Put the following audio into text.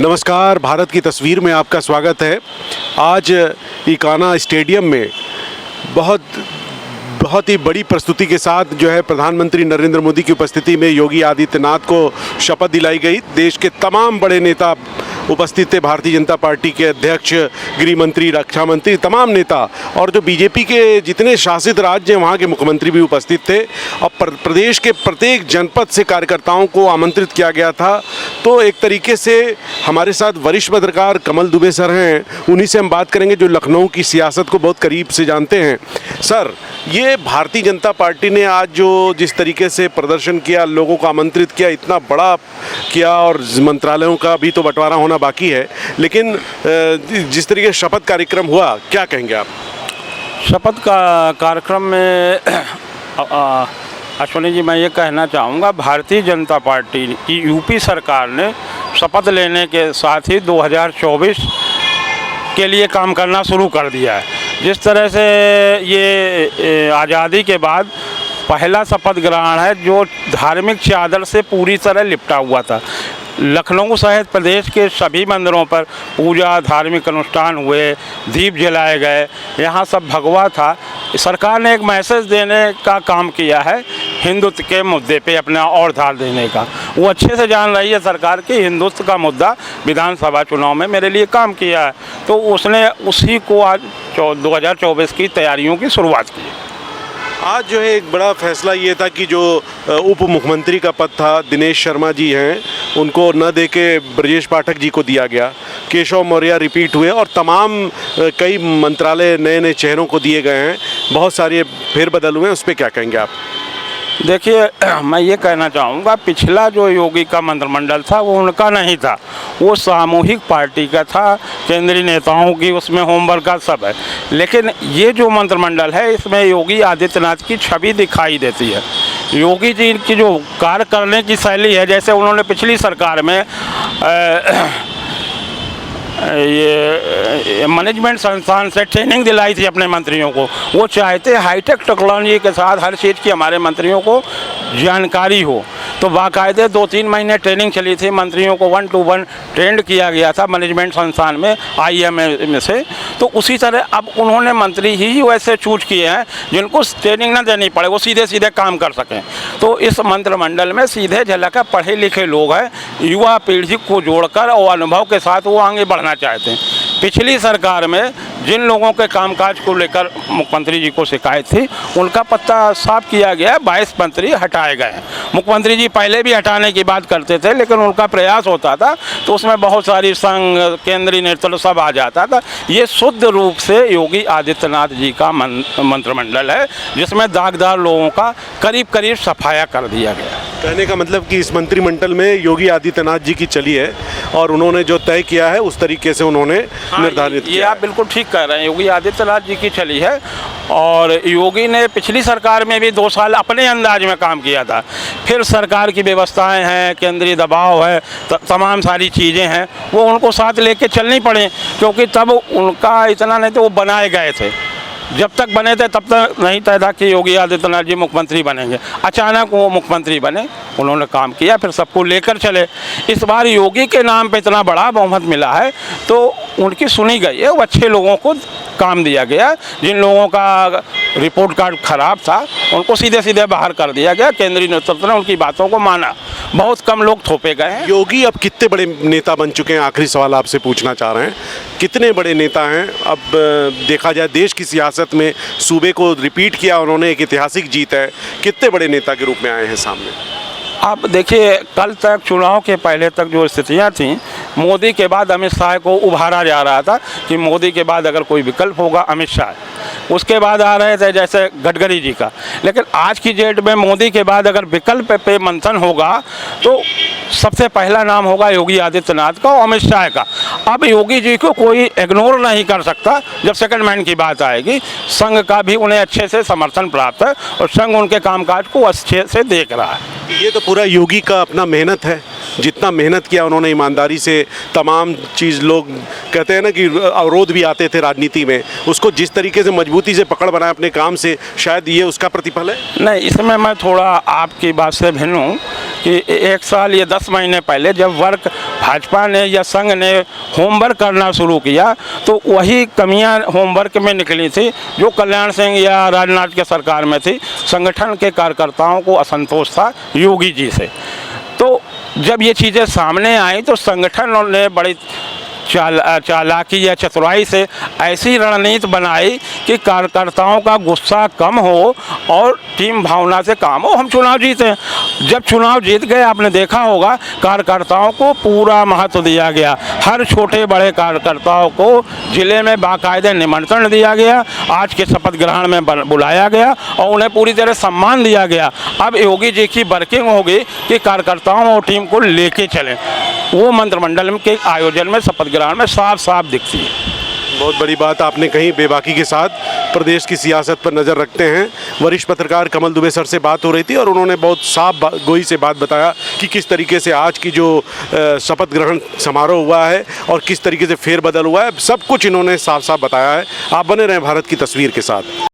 नमस्कार, भारत की तस्वीर में आपका स्वागत है। आज इकाना स्टेडियम में बहुत ही बड़ी प्रस्तुति के साथ जो है प्रधानमंत्री नरेंद्र मोदी की उपस्थिति में योगी आदित्यनाथ को शपथ दिलाई गई। देश के तमाम बड़े नेता उपस्थित थे, भारतीय जनता पार्टी के अध्यक्ष, गृह मंत्री, रक्षा मंत्री, तमाम नेता और जो बीजेपी के जितने शासित राज्य हैं वहाँ के मुख्यमंत्री भी उपस्थित थे और प्रदेश के प्रत्येक जनपद से कार्यकर्ताओं को आमंत्रित किया गया था। तो एक तरीके से हमारे साथ वरिष्ठ पत्रकार कमल दुबे सर हैं, उन्हीं से हम बात करेंगे जो लखनऊ की सियासत को बहुत करीब से जानते हैं। सर, ये भारतीय जनता पार्टी ने आज जो जिस तरीके से प्रदर्शन किया, लोगों को आमंत्रित किया, इतना बड़ा किया और मंत्रालयों का भी तो बंटवारा होना बाकी है, लेकिन जिस तरीके से शपथ कार्यक्रम हुआ, क्या कहेंगे आप? शपथ का कार्यक्रम में अश्विनी जी, मैं ये कहना चाहूँगा, भारतीय जनता पार्टी की यूपी सरकार ने शपथ लेने के साथ ही 2024 के लिए काम करना शुरू कर दिया है। जिस तरह से ये आज़ादी के बाद पहला शपथ ग्रहण है जो धार्मिक चादर से पूरी तरह लिपटा हुआ था। लखनऊ सहित प्रदेश के सभी मंदिरों पर पूजा, धार्मिक अनुष्ठान हुए, दीप जलाए गए, यहाँ सब भगवा था। सरकार ने एक मैसेज देने का काम किया है, हिंदुत्व के मुद्दे पे अपना और धार देने का। वो अच्छे से जान रही है सरकार की हिंदुत्व का मुद्दा विधानसभा चुनाव में मेरे लिए काम किया है, तो उसने उसी को आज 2024 की तैयारियों की शुरुआत की। आज जो है एक बड़ा फैसला ये था कि जो उप मुख्यमंत्री का पद था, दिनेश शर्मा जी हैं, उनको न दे के ब्रजेश पाठक जी को दिया गया। केशव मौर्य रिपीट हुए और तमाम कई मंत्रालय नए नए चेहरों को दिए गए हैं, बहुत सारे फेरबदल हुए हैं, उस पर क्या कहेंगे आप? देखिए, मैं ये कहना चाहूँगा, पिछला जो योगी का मंत्रिमंडल था वो उनका नहीं था, वो सामूहिक पार्टी का था, केंद्रीय नेताओं की उसमें होमवर्क का सब है। लेकिन ये जो मंत्रिमंडल है इसमें योगी आदित्यनाथ की छवि दिखाई देती है। योगी जी की जो कार्य करने की शैली है, जैसे उन्होंने पिछली सरकार में ये मैनेजमेंट संस्थान से ट्रेनिंग दिलाई थी अपने मंत्रियों को। वो चाहते हाईटेक टेक्नोलॉजी के साथ हर चीज़ की हमारे मंत्रियों को जानकारी हो, तो बाकायदे 2-3 महीने ट्रेनिंग चली थी, मंत्रियों को 1 to 1 ट्रेंड किया गया था मैनेजमेंट संस्थान में, IIM में से। तो उसी तरह अब उन्होंने मंत्री ही वैसे चूज किए हैं जिनको ट्रेनिंग ना देनी पड़े, वो सीधे सीधे काम कर सकें। तो इस मंत्रिमंडल में सीधे झलक पढ़े लिखे लोग हैं, युवा पीढ़ी को जोड़कर और अनुभव के साथ वो आगे बढ़ना चाहते हैं। पिछली सरकार में जिन लोगों के कामकाज को लेकर मुख्यमंत्री जी को शिकायत थी, उनका पत्ता साफ किया गया, 22 मंत्री हटाए गए हैं। मुख्यमंत्री जी पहले भी हटाने की बात करते थे, लेकिन उनका प्रयास होता था तो उसमें बहुत सारी संघ, केंद्रीय नेतृत्व सब आ जाता था। ये शुद्ध रूप से योगी आदित्यनाथ जी का मंत्रिमंडल है, जिसमें दागदार लोगों का करीब करीब सफाया कर दिया गया। कहने का मतलब कि इस मंत्रिमंडल में योगी आदित्यनाथ जी की चली है और उन्होंने जो तय किया है उस तरीके से उन्होंने निर्धारित किया। ये आप बिल्कुल ठीक कह रहे हैं, योगी आदित्यनाथ जी की चली है। और योगी ने पिछली सरकार में भी 2 साल अपने अंदाज में काम किया था, फिर सरकार की व्यवस्थाएं हैं, केंद्रीय दबाव है, तमाम सारी चीज़ें हैं, वो उनको साथ लेके चलनी पड़ी, क्योंकि तब उनका इतना नहीं तो वो बनाए गए थे। जब तक बने थे तब तक नहीं तय था कि योगी आदित्यनाथ जी मुख्यमंत्री बनेंगे। अचानक वो मुख्यमंत्री बने, उन्होंने काम किया, फिर सबको लेकर चले। इस बार योगी के नाम पे इतना बड़ा बहुमत मिला है तो उनकी सुनी गई है, वो अच्छे लोगों को काम दिया गया। जिन लोगों का रिपोर्ट कार्ड खराब था उनको सीधे सीधे बाहर कर दिया गया, केंद्रीय नेतृत्व ने उनकी बातों को माना, बहुत कम लोग थोपे गए हैं। योगी अब कितने बड़े नेता बन चुके हैं? आखिरी सवाल आपसे पूछना चाह रहे हैं, कितने बड़े नेता हैं? अब देखा जाए देश की सियासत में सूबे को रिपीट किया उन्होंने, एक ऐतिहासिक जीत है, कितने बड़े नेता के रूप में आए हैं सामने? अब देखिए, कल तक चुनाव के पहले तक जो स्थितियां थीं, मोदी के बाद अमित शाह को उभारा जा रहा था कि मोदी के बाद अगर कोई विकल्प होगा अमित शाह। उसके बाद आ रहे थे जैसे गडकरी जी का। लेकिन आज की डेट में मोदी के बाद अगर विकल्प पे मंथन होगा तो सबसे पहला नाम होगा योगी आदित्यनाथ का और अमित शाह का। अब योगी जी को कोई इग्नोर नहीं कर सकता जब सेकंड मैन की बात आएगी। संघ का भी उन्हें अच्छे से समर्थन प्राप्त है और संघ उनके कामकाज को अच्छे से देख रहा है। ये तो पूरा योगी का अपना मेहनत है, जितना मेहनत किया उन्होंने ईमानदारी से, तमाम चीज़ लोग कहते हैं ना कि अवरोध भी आते थे राजनीति में, उसको जिस तरीके से मजबूती से पकड़ बनाया अपने काम से, शायद ये उसका प्रतिफल है। नहीं, इसमें मैं थोड़ा आपकी बात से भिन्न हूँ कि 1 साल या 10 महीने पहले जब वर्क भाजपा ने या संघ ने होमवर्क करना शुरू किया तो वही कमियां होमवर्क में निकली थी जो कल्याण सिंह या राजनाथ के सरकार में थी। संगठन के कार्यकर्ताओं को असंतोष था योगी जी से। तो जब ये चीज़ें सामने आई तो संगठन ने बड़ी चालाकी या चतुराई से ऐसी रणनीति बनाई कि कार्यकर्ताओं का गुस्सा कम हो और टीम भावना से काम हो। हम चुनाव जीते, जब चुनाव जीत गए आपने देखा होगा कार्यकर्ताओं को पूरा महत्व दिया गया। हर छोटे बड़े कार्यकर्ताओं को जिले में बाकायदे निमंत्रण दिया गया, आज के शपथ ग्रहण में बुलाया गया और उन्हें पूरी तरह सम्मान दिया गया। अब योगी जी की वर्किंग होगी कि कार्यकर्ताओं और टीम को लेके चलें, वो मंत्रिमंडल के आयोजन में शपथ ग्रहण में साफ साफ दिखती है। बहुत बड़ी बात आपने कही। बेबाकी के साथ प्रदेश की सियासत पर नज़र रखते हैं। वरिष्ठ पत्रकार कमल दुबे सर से बात हो रही थी और उन्होंने बहुत साफ गोई से बात बताया कि किस तरीके से आज की जो शपथ ग्रहण समारोह हुआ है और किस तरीके से फेरबदल हुआ है, सब कुछ इन्होंने साफ साफ बताया है। आप बने रहें भारत की तस्वीर के साथ।